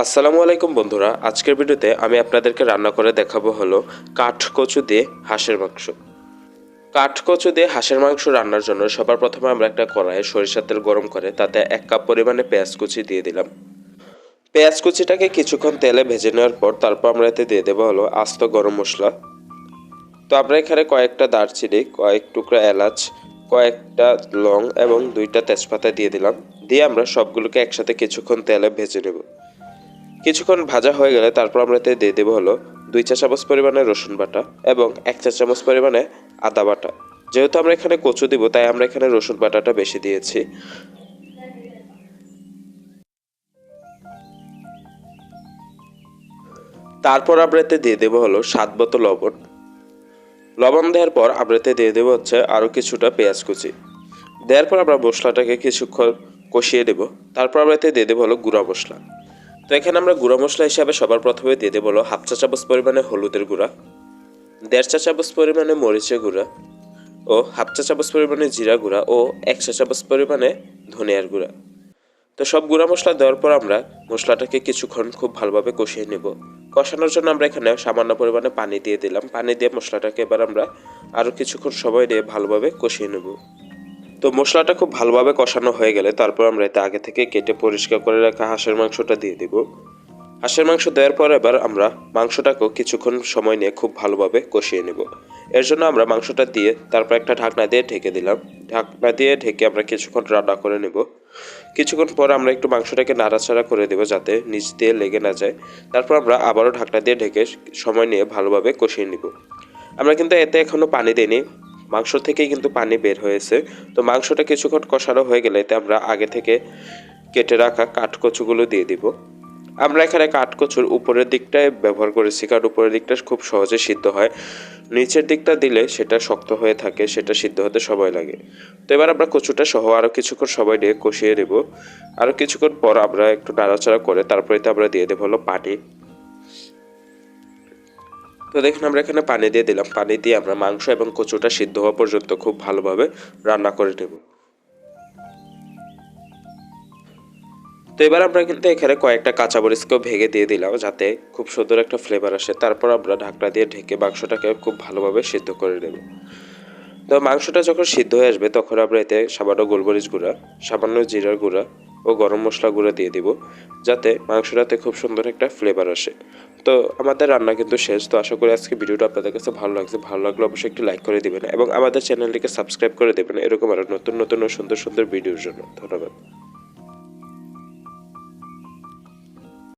আসসালামু আলাইকুম বন্ধুরা, আজকের ভিডিওতে আমি আপনাদেরকে রান্না করে দেখাবো হলো কাঠকচু দিয়ে হাঁসের মাংস। কাঠকচু দিয়ে হাঁসের মাংস রান্নার জন্য সবার প্রথমে আমরা একটা কড়াইয়ে সরিষার তেল গরম করে তাতে 1 কাপ পরিমাণে পেঁয়াজ কুচি দিয়ে দিলাম। পেঁয়াজ কুচিটাকে কিছুক্ষণ তেলে ভেজে নেওয়ার পর তারপর আমরা এতে দিয়ে দেবো হলো আস্ত গরম মশলা। তো আমরা এখানে কয়েকটা দারচিনি, কয়েক টুকরা এলাচ, কয়েকটা লং এবং 2টা তেজপাতা দিয়ে দিলাম। দিয়ে আমরা সবগুলোকে একসাথে কিছুক্ষণ তেলে ভেজে নেব। কিছুক্ষণ ভাজা হয়ে গেলে তারপর আমরা এতে দিয়ে দেবো হলো 2 চা চামচ পরিমাণে রসুন বাটা এবং 1 চা চামচ পরিমাণে আদা বাটা। যেহেতু আমরা এখানে কচু দিব তাই আমরা এখানে রসুন বাটাটা বেশি দিয়েছি। তারপর আমরা এতে দিয়ে দেবো হলো স্বাদ মতো লবণ। লবণ দেওয়ার পর আমরা এতে দিয়ে দেবো হচ্ছে আরও কিছুটা পেঁয়াজ কুচি। দেওয়ার পর আমরা মশলাটাকে কিছুক্ষণ কষিয়ে দেবো। তারপর আমরা এতে দিয়ে দেবো হলো গুঁড়া মশলা। তো এখানে আমরা গুঁড়া মশলা হিসাবে সবার প্রথমে দিয়ে দেবো হলো 1/2 চা চামচ পরিমাণে হলুদের গুঁড়া, 1.5 চা চামচ পরিমাণে মরিচের গুঁড়া ও 1/2 চা চামচ পরিমাণে জিরা গুঁড়া ও 1 চা চামচ পরিমাণে ধনিয়ার গুঁড়া। তো সব গুঁড়া মশলা দেওয়ার পর আমরা মশলাটাকে কিছুক্ষণ খুব ভালোভাবে কষিয়ে নেব। কষানোর জন্য আমরা এখানে সামান্য পরিমাণে পানি দিয়ে দিলাম। পানি দিয়ে মশলাটাকে এবার আমরা আরও কিছুক্ষণ সময় দিয়ে ভালোভাবে কষিয়ে নেব। তো মশলাটা খুব ভালোভাবে কষানো হয়ে গেলে তারপর আমরা এতে আগে থেকে কেটে পরিষ্কার করে রাখা হাঁসের মাংসটা দিয়ে দেব। হাঁসের মাংস দেওয়ার পর এবার আমরা মাংসটাকেও কিছুক্ষণ সময় নিয়ে খুব ভালোভাবে কষিয়ে নেব। এর জন্য আমরা মাংসটা দিয়ে তারপর একটা ঢাকনা দিয়ে ঢেকে দিলাম। ঢাকনা দিয়ে ঢেকে আমরা কিছুক্ষণ রান্না করে নেব। কিছুক্ষণ পর আমরা একটু মাংসটাকে নাড়াচাড়া করে দেবো যাতে নিচ দিয়ে লেগে না যায়। তারপর আমরা আবারও ঢাকনা দিয়ে ঢেকে সময় নিয়ে ভালোভাবে কষিয়ে নিব। আমরা কিন্তু এতে এখনও পানি দিইনি, মাংস থেকেই কিন্তু পানি বের হয়েছে। তো মাংসটা কিছুক্ষণ কষানো হয়ে গেলে এতে আমরা আগে থেকে কেটে রাখা কাঠকচুগুলো দিয়ে দিব। আমরা এখানে কাঠকচুর উপরের দিকটায় ব্যবহার করেছি কারণ উপরের দিকটা খুব সহজে সিদ্ধ হয়। নিচের দিকটা দিলে সেটা শক্ত হয়ে থাকে, সেটা সিদ্ধ হতে সময় লাগে। তো এবার আমরা কচুটা সহ আরও কিছুক্ষণ সময় নিয়ে কষিয়ে নেব। আরও কিছুক্ষণ পর আমরা একটু নাড়াচাড়া করে তারপরে আমরা দিয়ে দেবো হলো পানি। তো দেখুন আমরা এখানে পানি দিয়ে দিলাম। পানি দিয়ে আমরা মাংস এবং কচুটা সিদ্ধ হওয়া পর্যন্ত খুব ভালোভাবে রান্না করে নেব। তো এবার আমরা কিন্তু এখানে কয়েকটা কাঁচামরিচকেও ভেঙে দিয়ে দিলাম যাতে খুব সুন্দর একটা ফ্লেভার আসে। তারপর আমরা ঢাকনা দিয়ে ঢেকে মাংসটাকে খুব ভালোভাবে সিদ্ধ করে নেব। তো মাংসটা যখন সিদ্ধ হয়ে আসবে তখন আমরা এতে সামান্য গোলমরিচ গুঁড়া, সামান্য জিরার গুঁড়া ও গরম মশলা গুঁড়া দিয়ে দিব যাতে মাংসটাতে খুব সুন্দর একটা ফ্লেভার আসে। তো আমাদের রান্না কিন্তু শেষ। তো আশা করি আজকে ভিডিওটা আপনাদের কাছে ভালো লাগছে। ভালো লাগলে অবশ্যই একটি লাইক করে দিবেন এবং আমাদের চ্যানেলটিকে সাবস্ক্রাইব করে দেবেন এরকম আরও নতুন নতুন ও সুন্দর সুন্দর ভিডিওর জন্য। ধন্যবাদ।